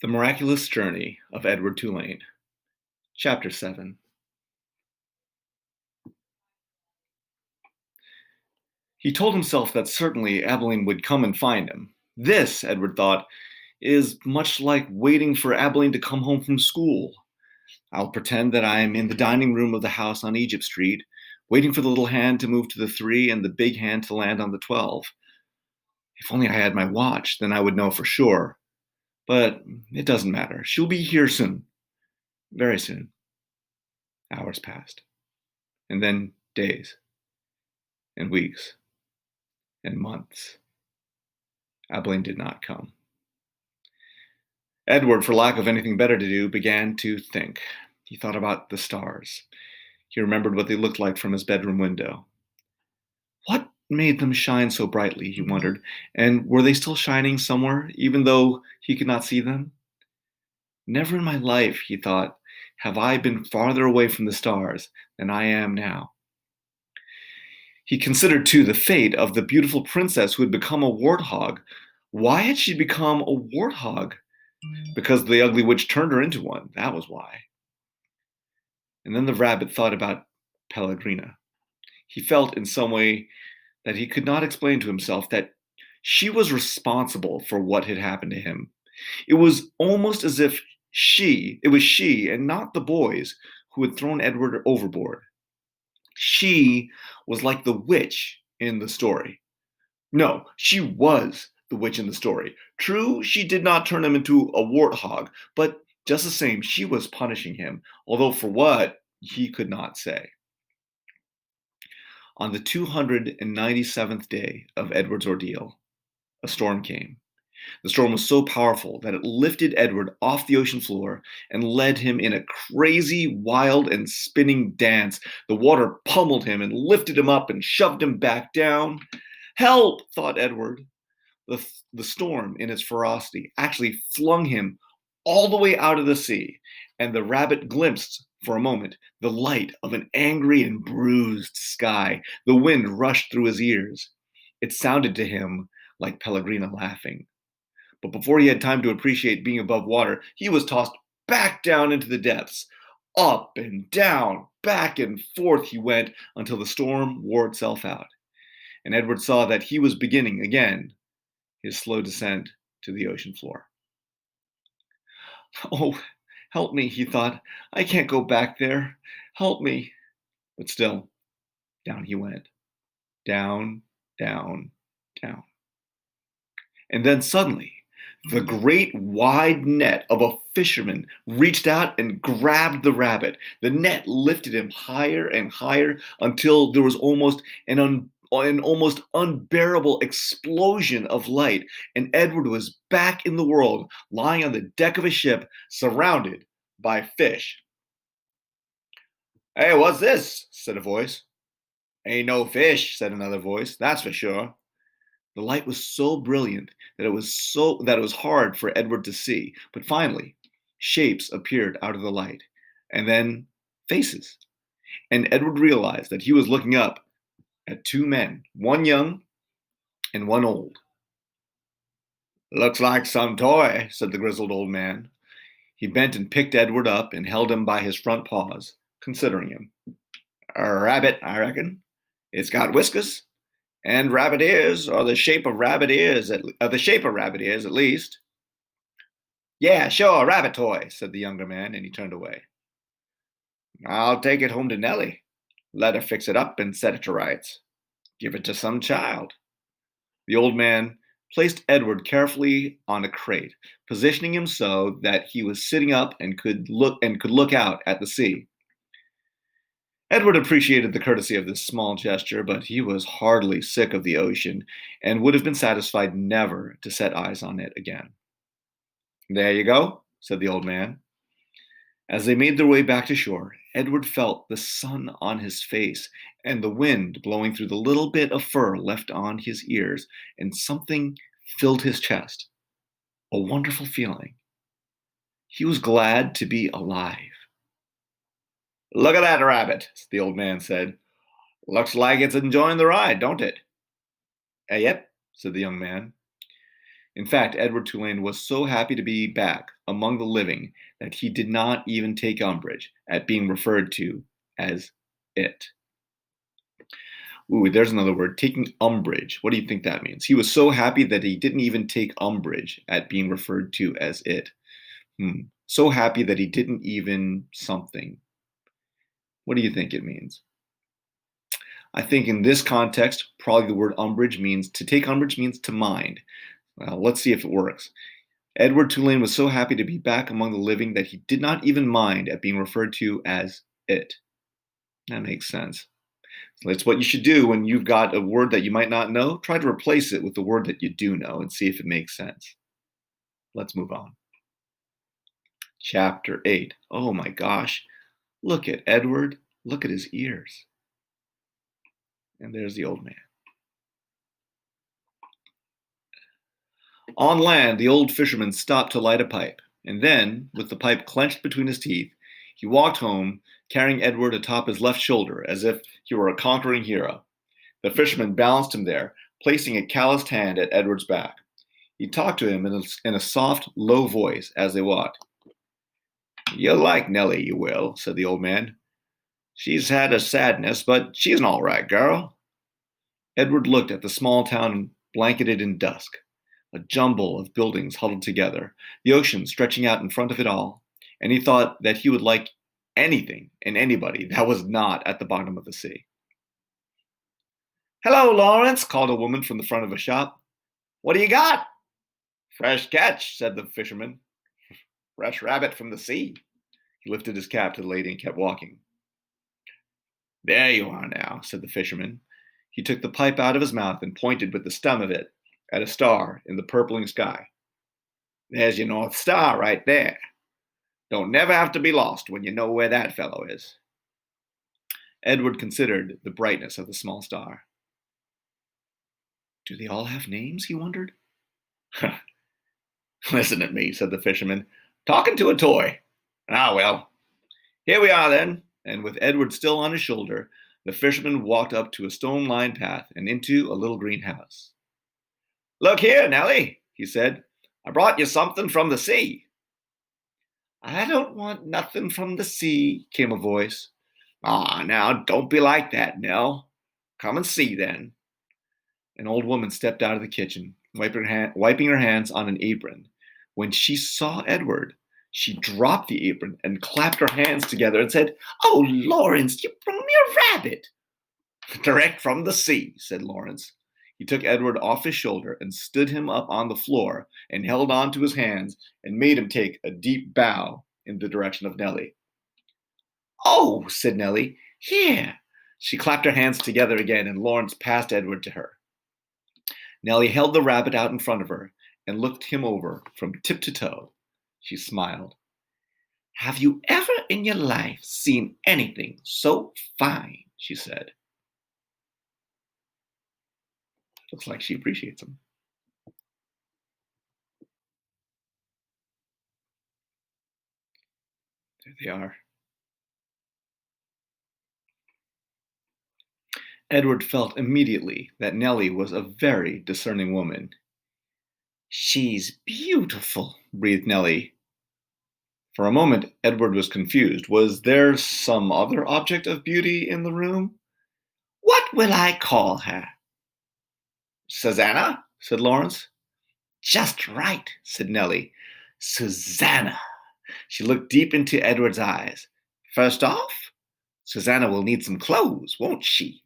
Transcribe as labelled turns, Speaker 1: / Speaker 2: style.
Speaker 1: The Miraculous Journey of Edward Tulane. Chapter 7. He told himself that certainly Abilene would come and find him. This, Edward thought, is much like waiting for Abilene to come home from school. I'll pretend that I am in the dining room of the house on Egypt Street, waiting for the little hand to move to the 3 and the big hand to land on the 12. If only I had my watch, then I would know for sure. But it doesn't matter. She'll be here soon. Very soon. Hours passed. And then days. And weeks. And months. Abilene did not come. Edward, for lack of anything better to do, began to think. He thought about the stars. He remembered what they looked like from his bedroom window. What made them shine so brightly, he wondered, and were they still shining somewhere, even though he could not see them? Never in my life, he thought, have I been farther away from the stars than I am now. He considered, too, the fate of the beautiful princess who had become a warthog. Why had she become a warthog? Because the ugly witch turned her into one. That was why. And then the rabbit thought about Pellegrina. He felt in some way that he could not explain to himself that she was responsible for what had happened to him. It was almost as if it was she and not the boys who had thrown Edward overboard. She was like the witch in the story. No, she was the witch in the story. True, she did not turn him into a warthog, but just the same, she was punishing him, although for what, he could not say. On the 297th day of Edward's ordeal, a storm came. The storm was so powerful that it lifted Edward off the ocean floor and led him in a crazy, wild, and spinning dance. The water pummeled him and lifted him up and shoved him back down. Help, thought Edward. The storm, in its ferocity, actually flung him all the way out of the sea, and the rabbit glimpsed, for a moment, the light of an angry and bruised sky. The wind rushed through his ears. It sounded to him like Pellegrina laughing. But before he had time to appreciate being above water, he was tossed back down into the depths. Up and down, back and forth he went until the storm wore itself out. And Edward saw that he was beginning again his slow descent to the ocean floor. Oh, help me, he thought. I can't go back there. Help me. But still, down he went. Down, down, down. And then suddenly, the great wide net of a fisherman reached out and grabbed the rabbit. The net lifted him higher and higher until there was almost an almost unbearable explosion of light, and Edward was back in the world, lying on the deck of a ship, surrounded by fish. "Hey, what's this?" said a voice. "Ain't no fish," said another voice. "That's for sure." The light was so brilliant that it was hard for Edward to see, but finally, shapes appeared out of the light, and then faces. And Edward realized that he was looking up at two men, one young and one old. "Looks like some toy," said the grizzled old man. He bent and picked Edward up and held him by his front paws, considering him. "A rabbit, I reckon. It's got whiskers, and rabbit ears, or the shape of rabbit ears, at least." "Yeah, sure, a rabbit toy," said the younger man, and he turned away. "I'll take it home to Nellie. Let her fix it up and set it to rights. Give it to some child." The old man placed Edward carefully on a crate, positioning him so that he was sitting up and could look out at the sea. Edward appreciated the courtesy of this small gesture, but he was heartily sick of the ocean and would have been satisfied never to set eyes on it again. "There you go," said the old man. As they made their way back to shore, Edward felt the sun on his face and the wind blowing through the little bit of fur left on his ears, and something filled his chest. A wonderful feeling. He was glad to be alive. "Look at that rabbit," the old man said. "Looks like it's enjoying the ride, don't it?" Yep," said the young man. In fact, Edward Tulane was so happy to be back among the living that he did not even take umbrage at being referred to as it. Ooh, there's another word, taking umbrage. What do you think that means? He was so happy that he didn't even take umbrage at being referred to as it. So happy that he didn't even something. What do you think it means? I think in this context, probably the word umbrage means to take umbrage means to mind. Well, let's see if it works. Edward Tulane was so happy to be back among the living that he did not even mind at being referred to as it. That makes sense. So that's what you should do when you've got a word that you might not know. Try to replace it with the word that you do know and see if it makes sense. Let's move on. Chapter 8. Oh my gosh. Look at Edward. Look at his ears. And there's the old man. On land, the old fisherman stopped to light a pipe, and then, with the pipe clenched between his teeth, he walked home, carrying Edward atop his left shoulder as if he were a conquering hero. The fisherman balanced him there, placing a calloused hand at Edward's back. He talked to him in a soft, low voice as they walked. "You'll like Nellie, you will," said the old man. "She's had a sadness, but she's an all right girl." Edward looked at the small town blanketed in dusk, a jumble of buildings huddled together, the ocean stretching out in front of it all, and he thought that he would like anything and anybody that was not at the bottom of the sea. "Hello, Lawrence," called a woman from the front of a shop. "What do you got?" "Fresh catch," said the fisherman. "Fresh rabbit from the sea." He lifted his cap to the lady and kept walking. "There you are now," said the fisherman. He took the pipe out of his mouth and pointed with the stem of it at a star in the purpling sky. "There's your North Star right there. Don't never have to be lost when you know where that fellow is." Edward considered the brightness of the small star. "Do they all have names?" he wondered. "Listen at me," said the fisherman. "Talking to a toy. Ah, well, here we are then." And with Edward still on his shoulder, the fisherman walked up to a stone-lined path and into a little greenhouse. "Look here, Nellie," he said. "I brought you something from the sea." "I don't want nothing from the sea," came a voice. "Ah, now, don't be like that, Nell. Come and see, then." An old woman stepped out of the kitchen, wiping her hands on an apron. When she saw Edward, she dropped the apron and clapped her hands together and said, "Oh, Lawrence, you brought me a rabbit." "Direct from the sea," said Lawrence. He took Edward off his shoulder and stood him up on the floor and held on to his hands and made him take a deep bow in the direction of Nellie. "Oh," said Nellie, "here." She clapped her hands together again, and Lawrence passed Edward to her. Nellie held the rabbit out in front of her and looked him over from tip to toe. She smiled. "Have you ever in your life seen anything so fine?" she said. Looks like she appreciates him. There they are. Edward felt immediately that Nellie was a very discerning woman. "She's beautiful," breathed Nellie. For a moment, Edward was confused. Was there some other object of beauty in the room? "What will I call her?" "Susanna," said Lawrence. "Just right," said Nellie. "Susanna." She looked deep into Edward's eyes. "First off, Susanna will need some clothes, won't she?"